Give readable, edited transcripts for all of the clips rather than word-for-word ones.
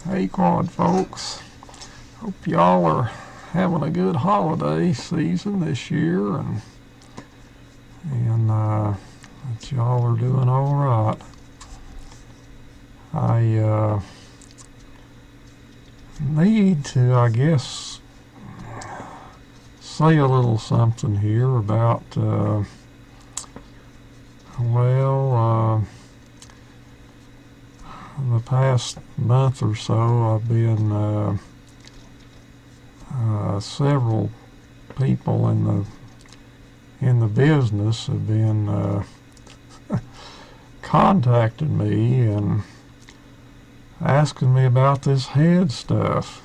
Hey Quad folks, hope y'all are having a good holiday season this year and that y'all are doing all right. I need to, I guess, say a little something here about, the past month or so I've been several people in the business have been contacting me and asking me about this head stuff,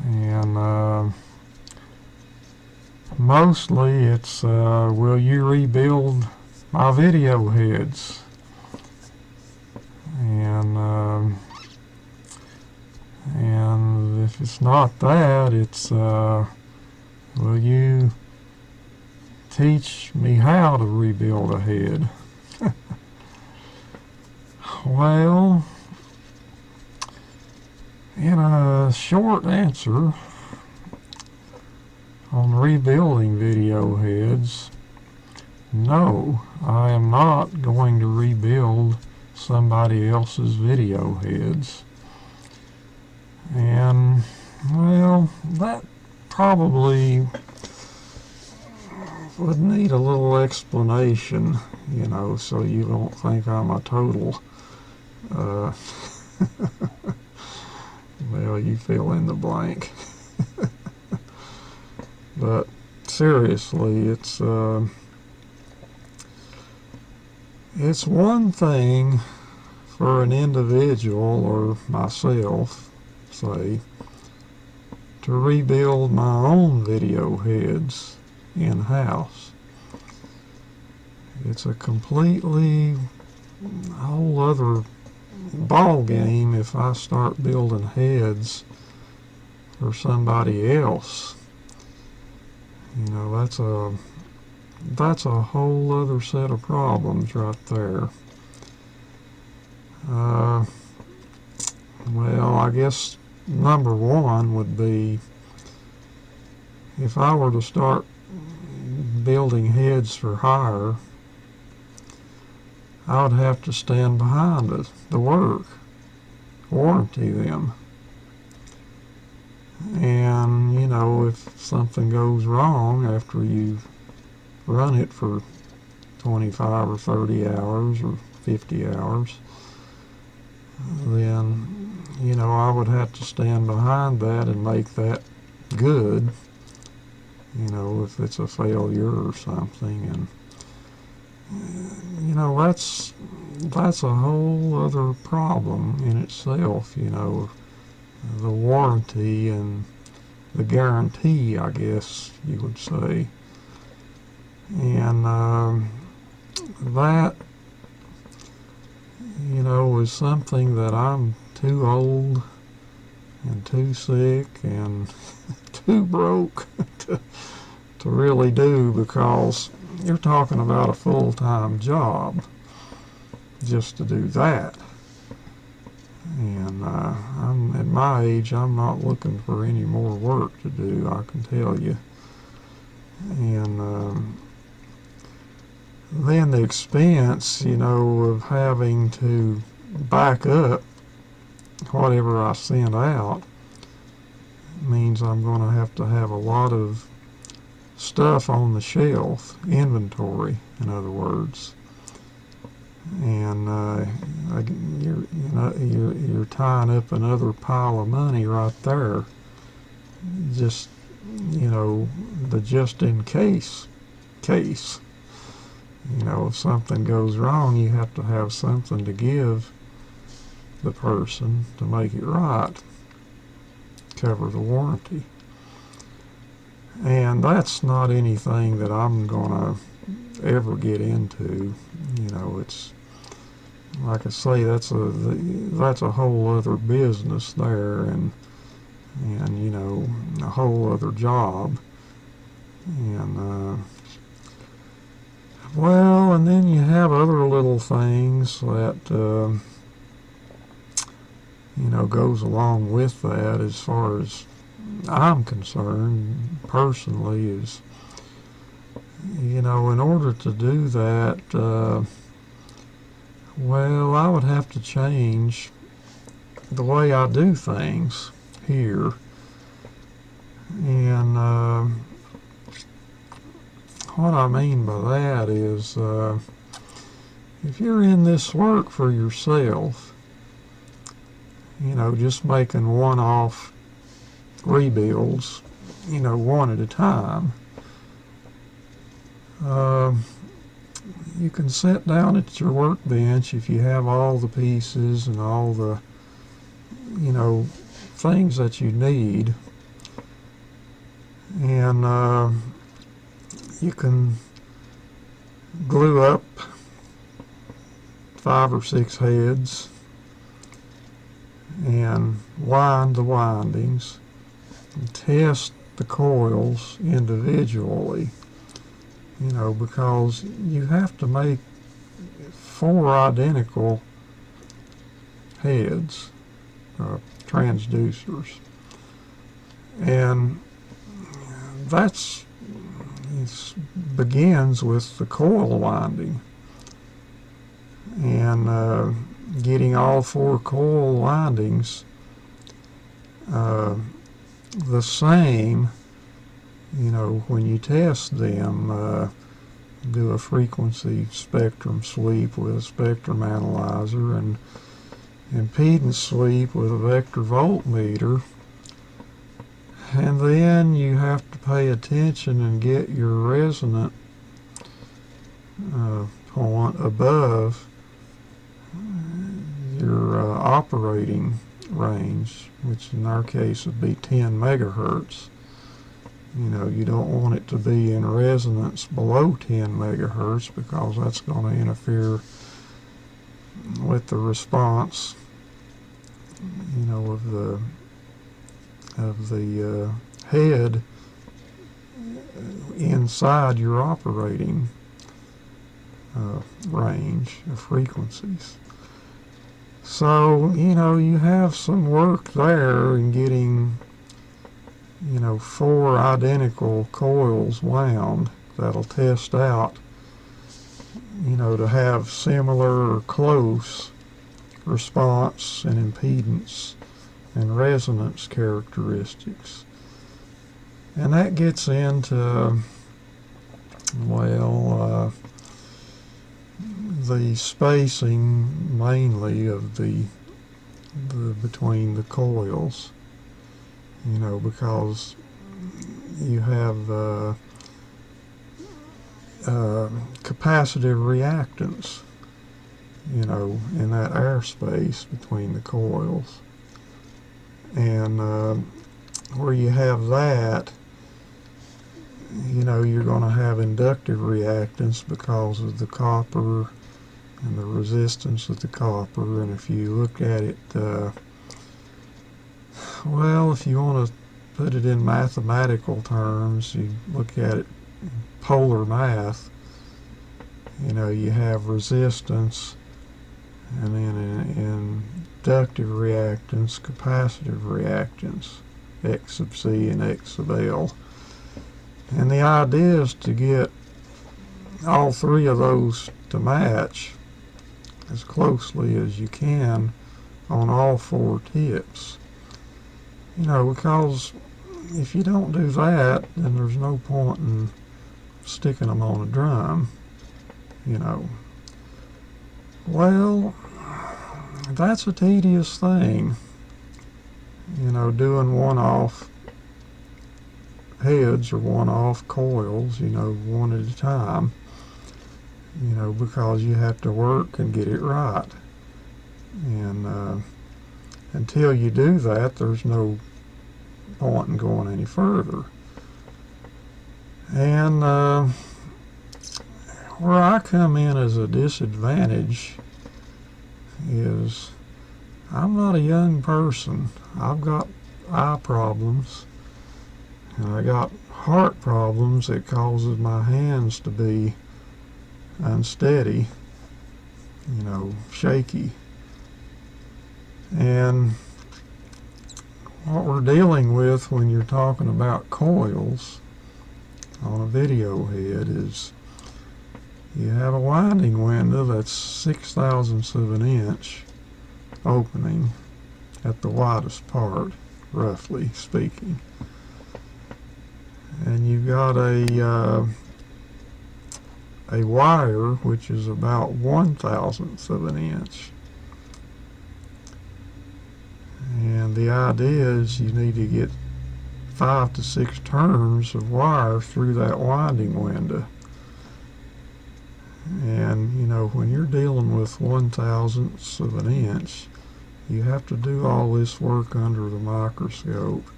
and mostly it's will you rebuild my video heads, and if it's not that, it's will you teach me how to rebuild a head? Well, in a short answer on rebuilding video heads, no, I am not going to rebuild somebody else's video heads. And, well, that probably would need a little explanation, so you don't think I'm a total, well, you fill in the blank. But seriously, it's one thing for an individual or myself, say, to rebuild my own video heads in-house. It's a completely whole other ball game if I start building heads for somebody else. That's a whole other set of problems right there. Well, I guess number one would be if I were to start building heads for hire, I would have to stand behind the work, warranty them. And, if something goes wrong after you've run it for 25 or 30 hours or 50 hours, then, I would have to stand behind that and make that good, if it's a failure or something. And, that's a whole other problem in itself, the warranty and the guarantee, I guess you would say. And that, is something that I'm too old and too sick and too broke to really do, because you're talking about a full-time job just to do that. And I'm at my age, I'm not looking for any more work to do, I can tell you. And then the expense, of having to back up whatever I send out means I'm going to have a lot of stuff on the shelf, inventory, in other words. And you're tying up another pile of money right there. Just, the just in case. If something goes wrong, you have to have something to give the person to make it right, cover the warranty. And that's not anything that I'm gonna ever get into. It's like I say, that's a whole other business there, and a whole other job. And and then you have other little things that goes along with that, as far as I'm concerned personally, is, in order to do that, well, I would have to change the way I do things here. And what I mean by that is, if you're in this work for yourself, just making one-off rebuilds, one at a time, you can sit down at your workbench if you have all the pieces and all the, things that you need, and you can glue up 5 or 6 heads and wind the windings and test the coils individually, because you have to make 4 identical heads, transducers, and it begins with the coil winding, and getting all 4 coil windings the same, when you test them. Do a frequency spectrum sweep with a spectrum analyzer and impedance sweep with a vector voltmeter, and then you have to pay attention and get your resonant point above your operating range, which in our case would be 10 megahertz. You don't want it to be in resonance below 10 megahertz, because that's going to interfere with the response, of the head inside your operating range of frequencies. So, you have some work there in getting 4 identical coils wound that'll test out, to have similar or close response and impedance and resonance characteristics. And that gets into, the spacing mainly of the between the coils, because you have capacitive reactance, in that airspace between the coils. And where you have that, you're going to have inductive reactance because of the copper and the resistance of the copper. And if you look at it, if you want to put it in mathematical terms, you look at it in polar math, you have resistance, and then inductive reactance, capacitive reactance, X sub C and X sub L. And the idea is to get all 3 of those to match as closely as you can on all 4 tips. Because if you don't do that, then there's no point in sticking them on a drum, Well, that's a tedious thing, doing one-off heads or one-off coils, one at a time, because you have to work and get it right. And until you do that, there's no point in going any further. And where I come in as a disadvantage is I'm not a young person. I've got eye problems, and I got heart problems that causes my hands to be unsteady, shaky. And what we're dealing with when you're talking about coils on a video head is you have a winding window that's 6/1000ths of an inch opening at the widest part, roughly speaking. And you've got a wire which is about 1/1000th of an inch. And the idea is you need to get 5 to 6 turns of wire through that winding window. And you know, when you're dealing with 1/1000ths of an inch, you have to do all this work under the microscope,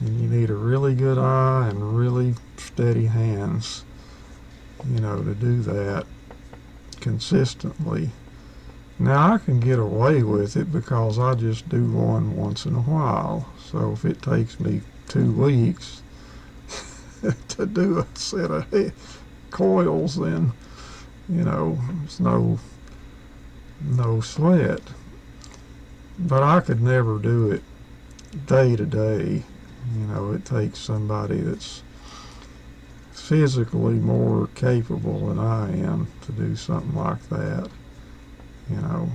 and you need a really good eye and really steady hands, you know, to do that consistently. Now I can get away with it because I just do one once in a while. So if it takes me 2 weeks to do a set of coils, then you know, it's no sweat. But I could never do it day to day. You know, it takes somebody that's physically more capable than I am to do something like that. You know,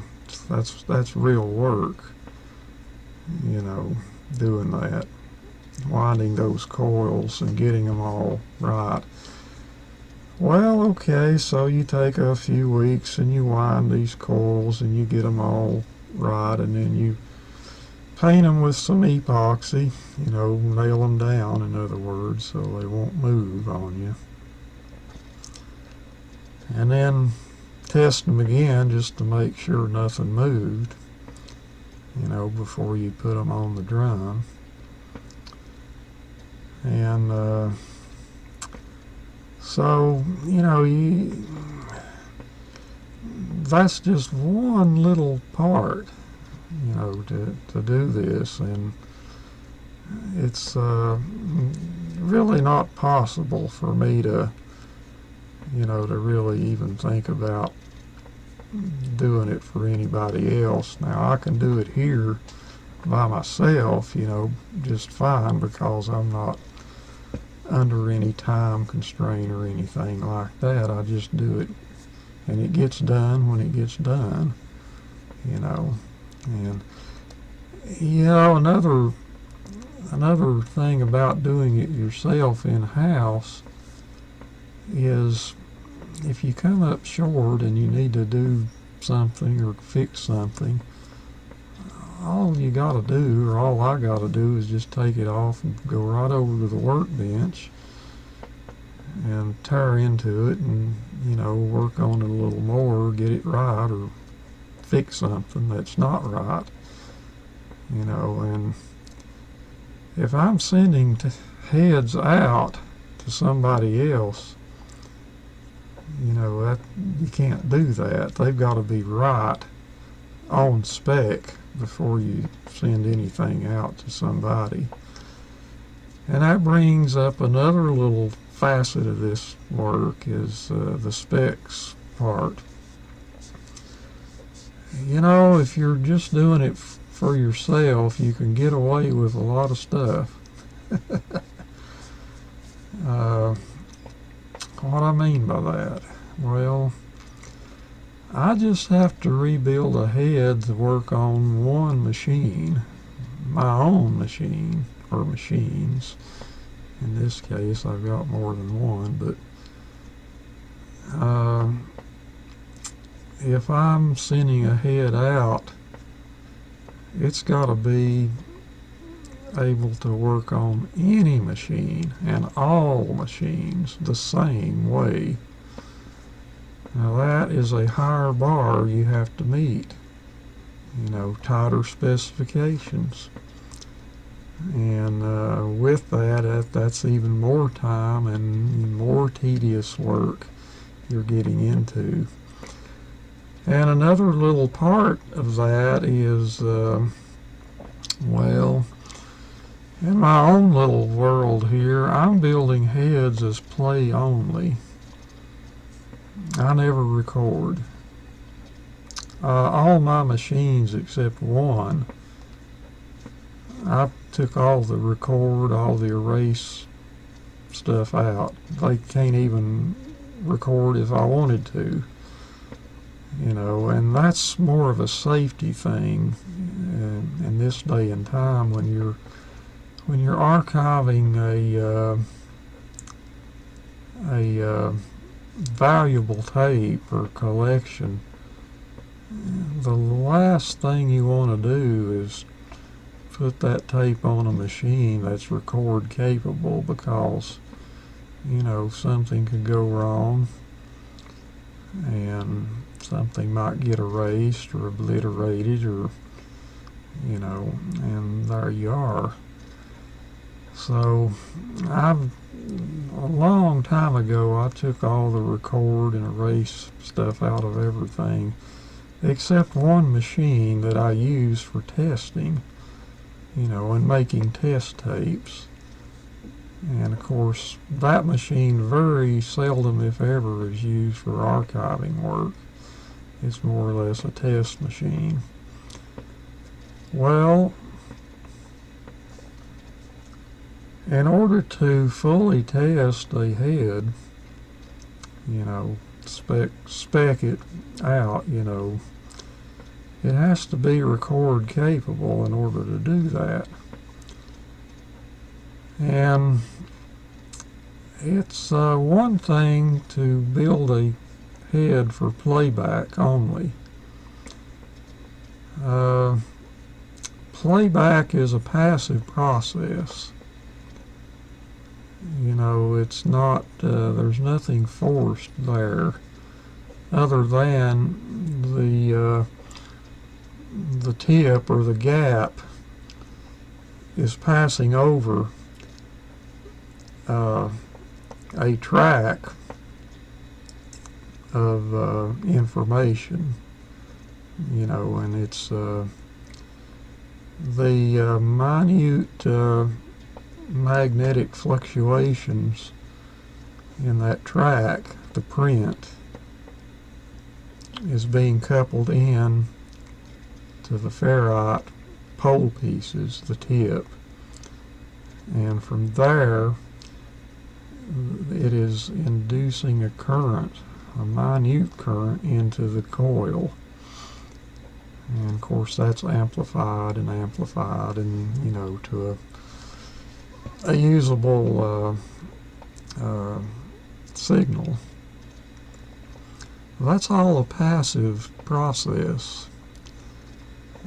that's real work, you know, doing that, winding those coils and getting them all right. Well, okay, so you take a few weeks and you wind these coils and you get them all right, and then you paint them with some epoxy, you know, nail them down, in other words, so they won't move on you. And then test them again just to make sure nothing moved, you know, before you put them on the drum. And so, you know, that's just one little part, you know, to do this, and it's really not possible for me to, you know, to really even think about doing it for anybody else. Now I can do it here by myself, you know, just fine, because I'm not under any time constraint or anything like that. I just do it, and it gets done when it gets done, you know. And you know, another thing about doing it yourself in-house is if you come up short and you need to do something or fix something, all you got to do, or all I got to do, is just take it off and go right over to the workbench and tear into it and, you know, work on it a little more, get it right, or fix something that's not right, you know. And if I'm sending heads out to somebody else, you know, that you can't do that. They've got to be right on spec before you send anything out to somebody. And that brings up another little facet of this work, is the specs part. You know, if you're just doing it for yourself, you can get away with a lot of stuff. What I mean by that? Well, I just have to rebuild a head to work on one machine, my own machine, or machines. In this case, I've got more than one, but if I'm sending a head out, it's got to be able to work on any machine and all machines the same way. Now that is a higher bar you have to meet, you know, tighter specifications. And with that's even more time and more tedious work you're getting into. And another little part of that is, well, in my own little world here, I'm building heads as play only. I never record. all my machines except one, I took all the record, all the erase stuff out. They can't even record if I wanted to, and that's more of a safety thing in this day and time when you're archiving a valuable tape or collection. The last thing you want to do is put that tape on a machine that's record capable, because something could go wrong and something might get erased or obliterated, or and there you are. So a long time ago, I took all the record and erase stuff out of everything except one machine that I use for testing, and making test tapes. And of course, that machine very seldom, if ever, is used for archiving work. It's more or less a test machine. Well, in order to fully test a head, spec it out, it has to be record capable in order to do that. And it's one thing to build a head for playback only. Playback is a passive process. It's not, there's nothing forced there other than the tip or the gap is passing over a track of information, and it's the minute magnetic fluctuations in that track, the print, is being coupled in to the ferrite pole pieces, the tip, and from there it is inducing a current, a minute current, into the coil. And of course that's amplified and to a usable signal. That's all a passive process.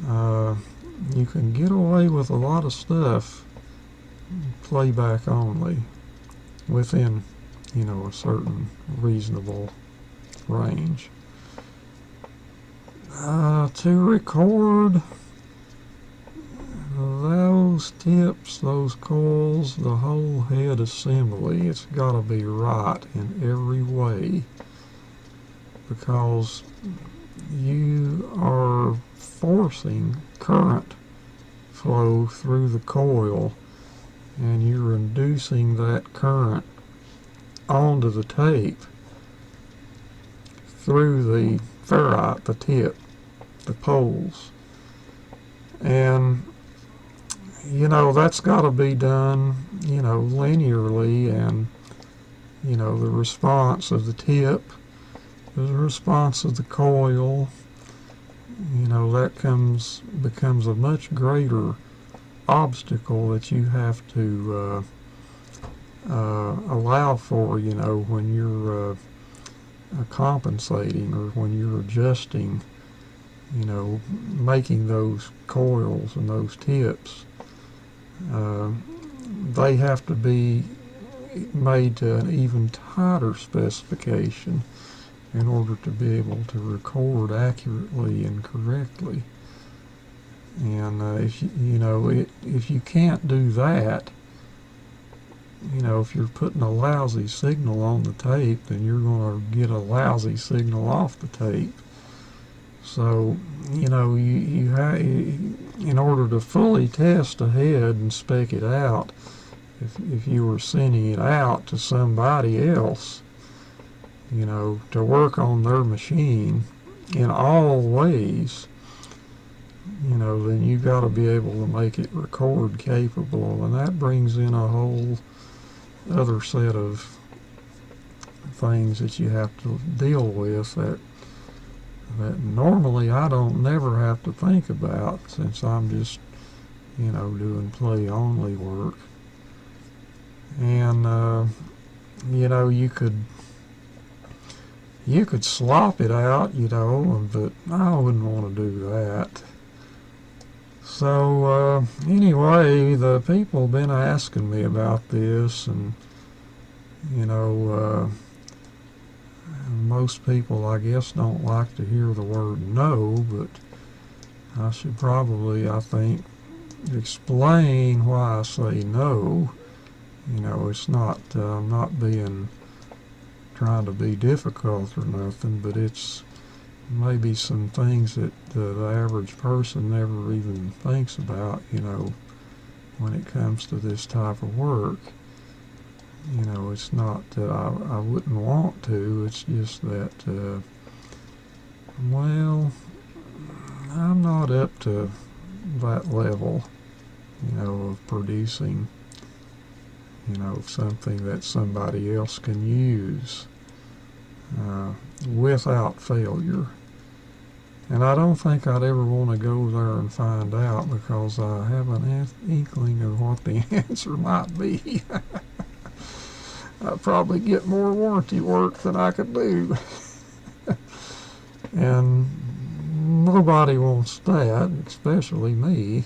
You can get away with a lot of stuff playback only within a certain reasonable range. To record those tips, those coils, the whole head assembly, it's got to be right in every way, because you are forcing current flow through the coil, and you're inducing that current onto the tape through the ferrite, the tip, the poles. And that's got to be done linearly, and the response of the tip, the response of the coil, that becomes a much greater obstacle that you have to allow for, when you're compensating, or when you're adjusting, making those coils and those tips. They have to be made to an even tighter specification in order to be able to record accurately and correctly. And if you can't do that, if you're putting a lousy signal on the tape, then you're going to get a lousy signal off the tape. So, you have, in order to fully test a head and spec it out, if you were sending it out to somebody else, to work on their machine, in all ways, then you got to be able to make it record capable, and that brings in a whole other set of things that you have to deal with that normally I don't never have to think about, since I'm just doing play only work. And you could slop it out, but I wouldn't want to do that. So anyway, the people have been asking me about this, and most people, I guess, don't like to hear the word no, but I should probably, I think, explain why I say no. It's not, I'm not trying to be difficult or nothing, but it's maybe some things that the average person never even thinks about, when it comes to this type of work. It's not that I wouldn't want to, it's just that, well, I'm not up to that level, of producing, something that somebody else can use without failure. And I don't think I'd ever want to go there and find out, because I have an inkling of what the answer might be. I'd probably get more warranty work than I could do. And nobody wants that, especially me.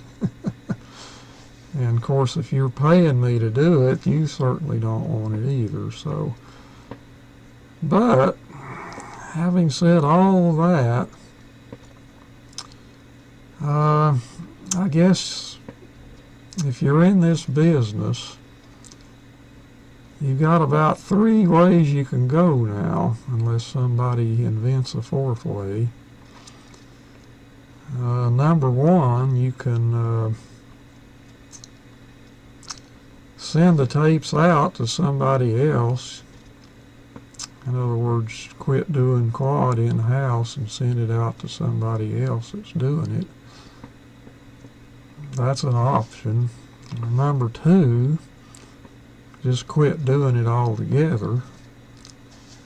And of course, if you're paying me to do it, you certainly don't want it either. So, but having said all that, I guess if you're in this business, you've got about 3 ways you can go now, unless somebody invents a 4th way. Number 1, you can send the tapes out to somebody else. In other words, quit doing quad in-house and send it out to somebody else that's doing it. That's an option. Number 2, just quit doing it altogether,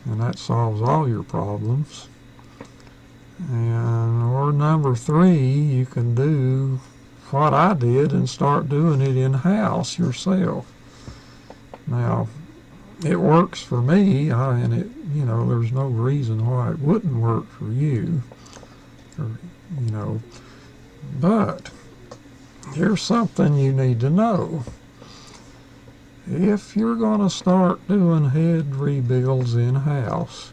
and that solves all your problems. Or number 3, you can do what I did and start doing it in-house yourself. Now, it works for me, and there's no reason why it wouldn't work for you. But here's something you need to know. If you're going to start doing head rebuilds in-house,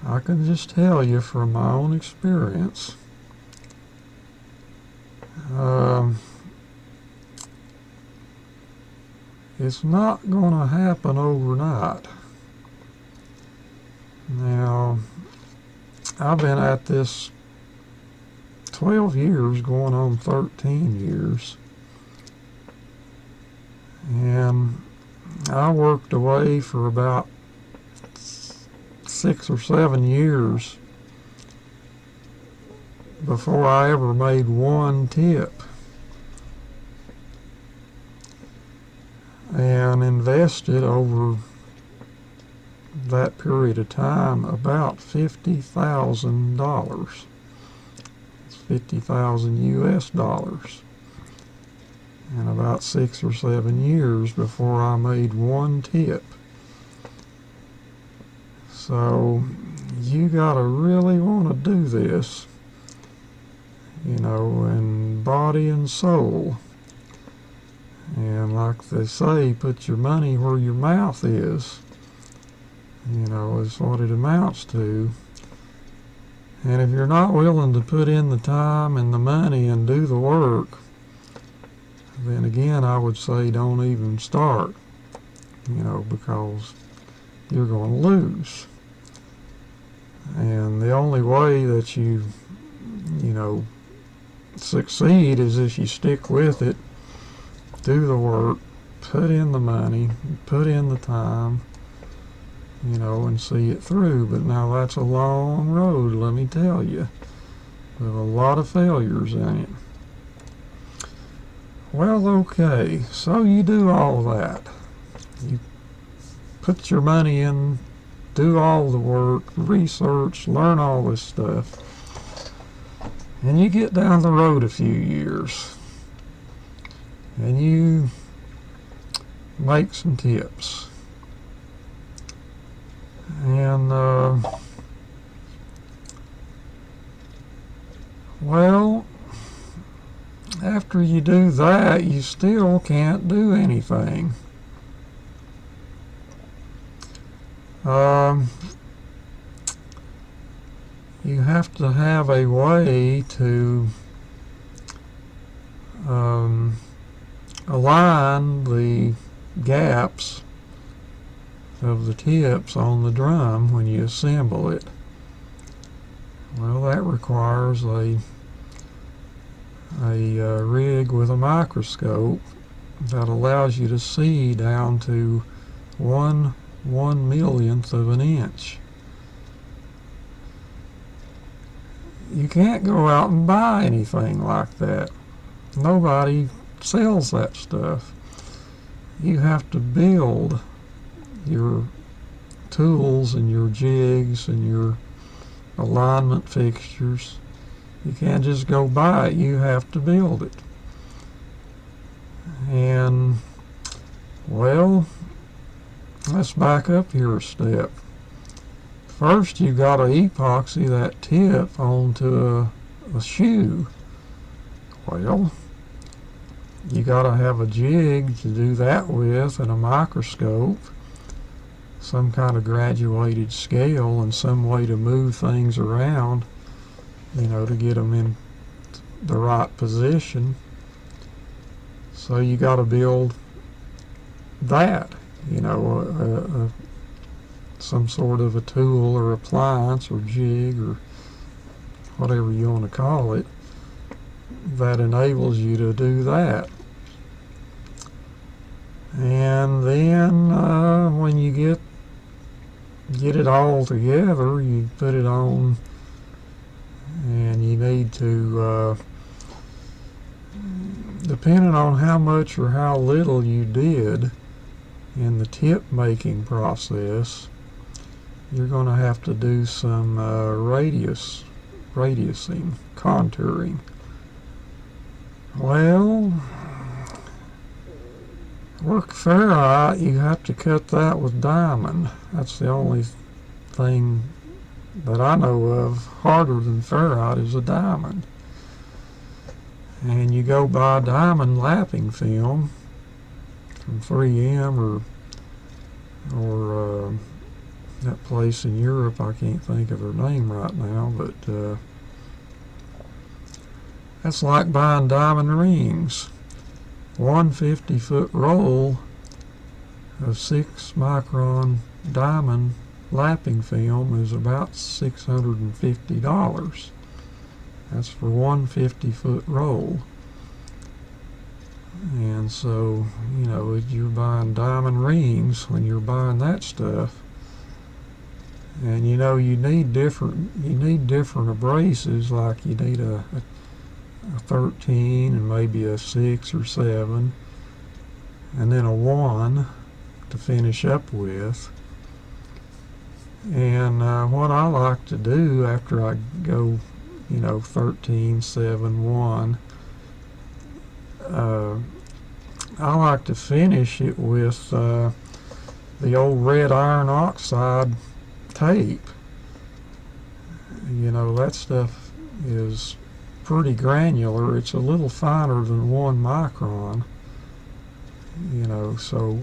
I can just tell you from my own experience, it's not going to happen overnight. Now, I've been at this 12 years, going on 13 years. And I worked away for about 6 or 7 years before I ever made one tip, and invested over that period of time about $50,000. It's 50,000 US dollars. And about 6 or 7 years before I made one tip. So you gotta really want to do this, in body and soul. And like they say, put your money where your mouth is, is what it amounts to. And if you're not willing to put in the time and the money and do the work, then again, I would say don't even start, because you're going to lose. And the only way that you succeed is if you stick with it, do the work, put in the money, put in the time, you know, and see it through. But now that's a long road, let me tell you, with a lot of failures in it. Well, okay, so you do all that. You put your money in, do all the work, research, learn all this stuff, and you get down the road a few years, and you make some tips. And, well, after you do that, you still can't do anything. You have to have a way to align the gaps of the tips on the drum when you assemble it. Well, that requires a rig with a microscope that allows you to see down to 1/1,000,000th of an inch. You can't go out and buy anything like that. Nobody sells that stuff. You have to build your tools and your jigs and your alignment fixtures. You can't just go buy it, you have to build it. And, well, let's back up here a step. First, you got to epoxy that tip onto a shoe. Well, you got to have a jig to do that with and a microscope, some kind of graduated scale, and some way to move things around, you know, to get them in the right position. So you got to build that, you know, some sort of a tool or appliance or jig or whatever you want to call it that enables you to do that. And then when you get it all together, you put it on, and you need to, depending on how much or how little you did in the tip making process, you're going to have to do some radiusing, contouring. Well, work ferrite, you have to cut that with diamond. That's the only thing that I know of harder than ferrite is a diamond. And you go buy diamond lapping film from 3M or that place in Europe, I can't think of her name right now, but that's like buying diamond rings. 150-foot roll of 6 micron diamond lapping film is about $650. That's for 150-foot roll. And so, you know, you're buying diamond rings when you're buying that stuff. And you know, you need different abrasives, like you need a 13 and maybe a 6 or 7, and then a 1 to finish up with. And what I like to do after I go, you know, 13, 7, 1, I like to finish it with the old red iron oxide tape. You know, that stuff is pretty granular. It's a little finer than 1 micron, you know, so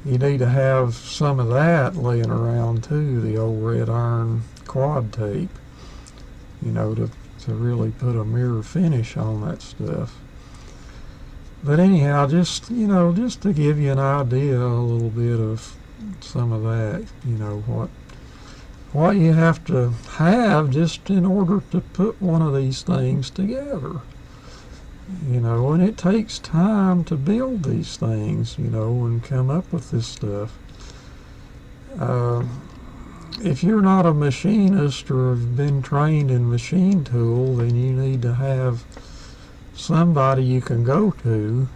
you need to have some of that laying around too, the old red iron quad tape, you know, to really put a mirror finish on that stuff. But anyhow, just, you know, just to give you an idea a little bit of some of that, you know, what you have to have just in order to put one of these things together. You know, and it takes time to build these things, you know, and come up with this stuff. Uh, if you're not a machinist or have been trained in machine tool, then you need to have somebody you can go to,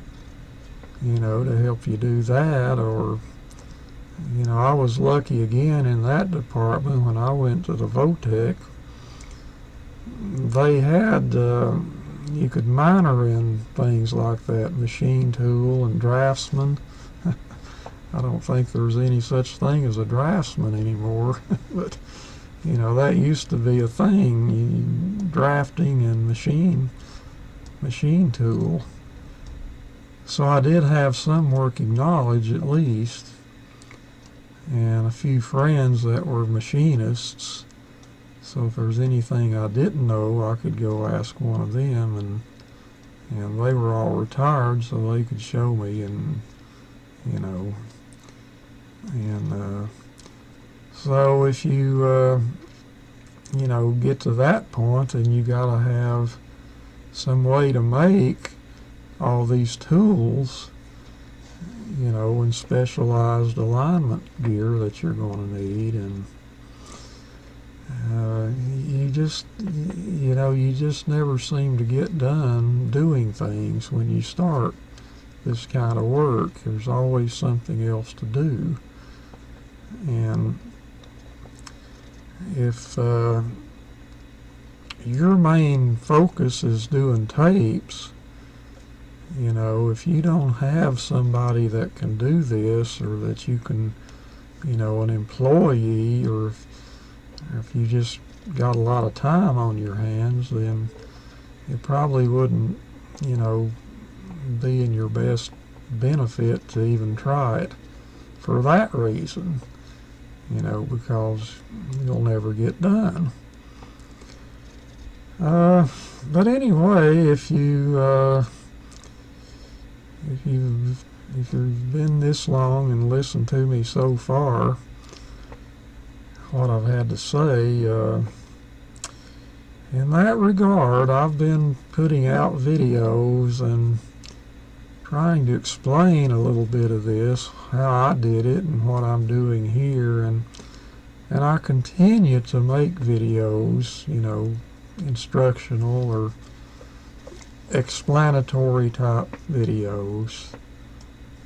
to help you do that. Or, I was lucky again in that department when I went to the Votech. They had, you could minor in things like that, machine tool and draftsman. I don't think there's any such thing as a draftsman anymore, but that used to be a thing, drafting and machine tool. So I did have some working knowledge at least, and a few friends that were machinists. So if there's anything I didn't know, I could go ask one of them, and they were all retired, so they could show me, and so if you get to that point, then you got to have some way to make all these tools, and specialized alignment gear that you're going to need, and you just never seem to get done doing things when you start this kind of work. There's always something else to do, and if your main focus is doing tapes, if you don't have somebody that can do this, or that you can, an employee, or if you just got a lot of time on your hands, then it probably wouldn't, be in your best benefit to even try it for that reason, because you'll never get done. But anyway, if you've been this long and listened to me so far, what I've had to say, in that regard, I've been putting out videos and trying to explain a little bit of this, how I did it and what I'm doing here, and I continue to make videos, instructional or explanatory type videos.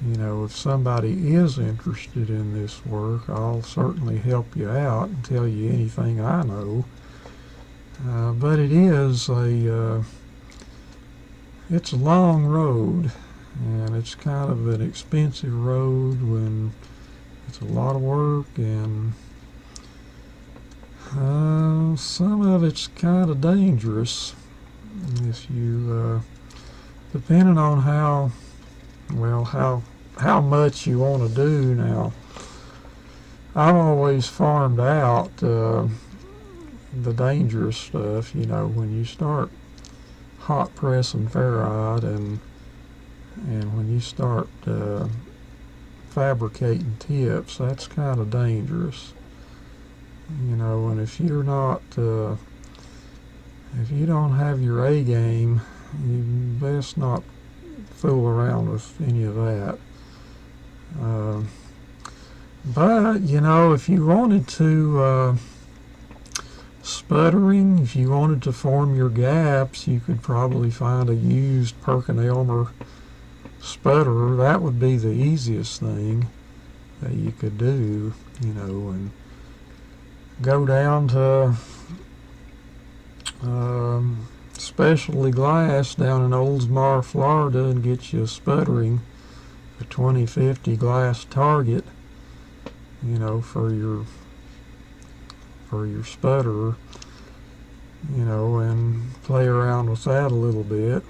If somebody is interested in this work, I'll certainly help you out and tell you anything I know. But it's a long road, and it's kind of an expensive road when it's a lot of work, and some of it's kind of dangerous if you, depending on how much you want to do. Now, I've always farmed out the dangerous stuff, when you start hot pressing ferrite and when you start fabricating tips, that's kind of dangerous, and if you're not, if you don't have your A game, you best not fool around with any of that. But if you wanted to sputtering, if you wanted to form your gaps, you could probably find a used Perkin-Elmer sputterer. That would be the easiest thing that you could do, and go down to Specialty Glass down in Oldsmar, Florida, and get you a 2050 glass target, for your sputterer, and play around with that a little bit.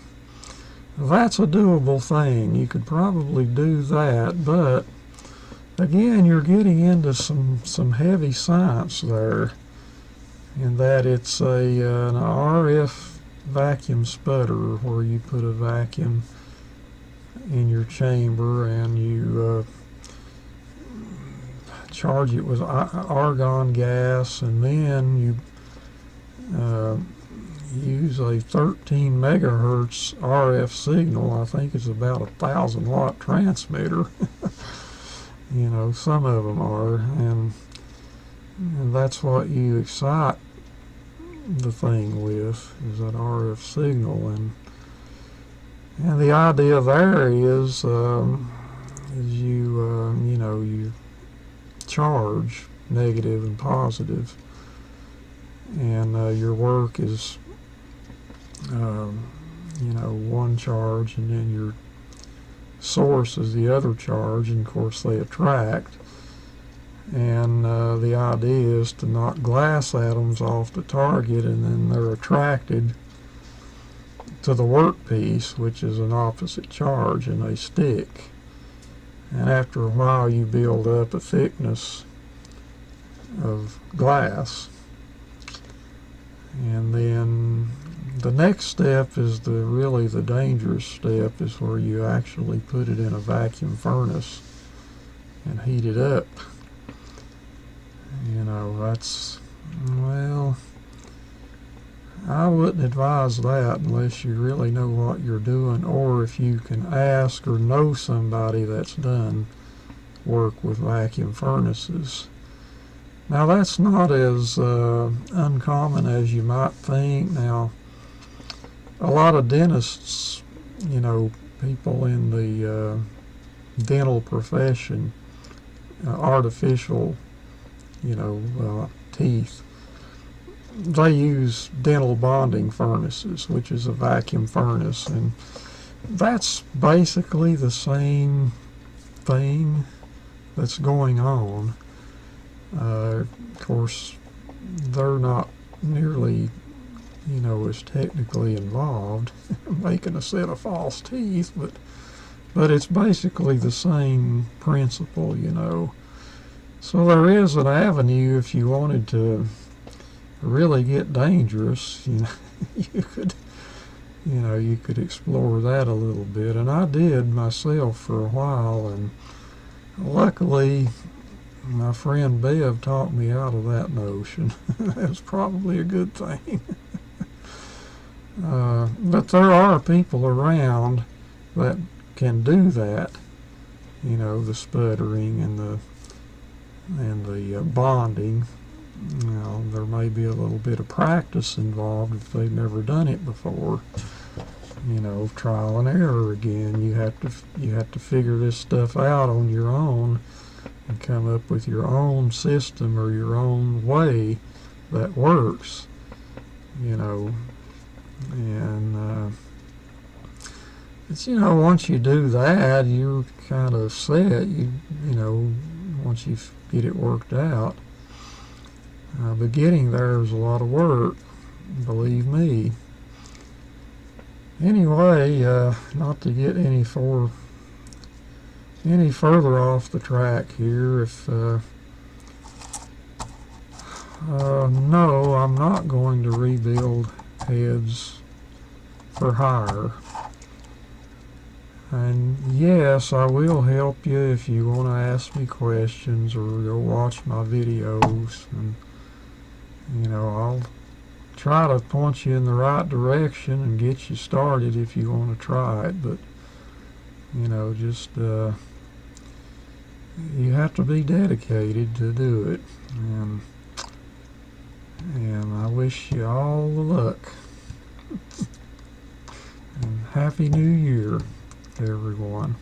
That's a doable thing. You could probably do that, but again, you're getting into some heavy science there, in that it's an RF vacuum sputter, where you put a vacuum in your chamber and you charge it with argon gas, and then you use a 13 megahertz RF signal. I think it's about 1,000 watt transmitter. You know, some of them are, and that's what you excite the thing with, is that RF signal. And the idea there is you charge negative and positive, and your work is one charge, and then your source is the other charge, and of course they attract. And the idea is to knock glass atoms off the target, and then they're attracted to the workpiece, which is an opposite charge, and they stick. And after a while you build up a thickness of glass. And then the next step is really the dangerous step, is where you actually put it in a vacuum furnace and heat it up. You know, well, I wouldn't advise that unless you really know what you're doing, or if you can ask or know somebody that's done work with vacuum furnaces. Now, that's not as uncommon as you might think. Now, a lot of dentists, people in the dental profession, artificial, teeth, they use dental bonding furnaces, which is a vacuum furnace, and that's basically the same thing that's going on. Of course, they're not nearly, as technically involved making a set of false teeth, but it's basically the same principle, So there is an avenue if you wanted to really get dangerous. You could explore that a little bit, and I did myself for a while, and luckily my friend Bev talked me out of that notion. That's probably a good thing. But there are people around that can do that, the sputtering and the bonding. There may be a little bit of practice involved if they've never done it before. Trial and error again. You have to figure this stuff out on your own and come up with your own system or your own way that works. And it's once you do that, you're kind of set. Once you get it worked out. But getting there is a lot of work, believe me. Anyway, not to get any further off the track here, no, I'm not going to rebuild heads for hire. And yes, I will help you if you want to ask me questions or go watch my videos, and I'll try to point you in the right direction and get you started if you want to try it. But just you have to be dedicated to do it, and I wish you all the luck. And Happy New Year, everyone.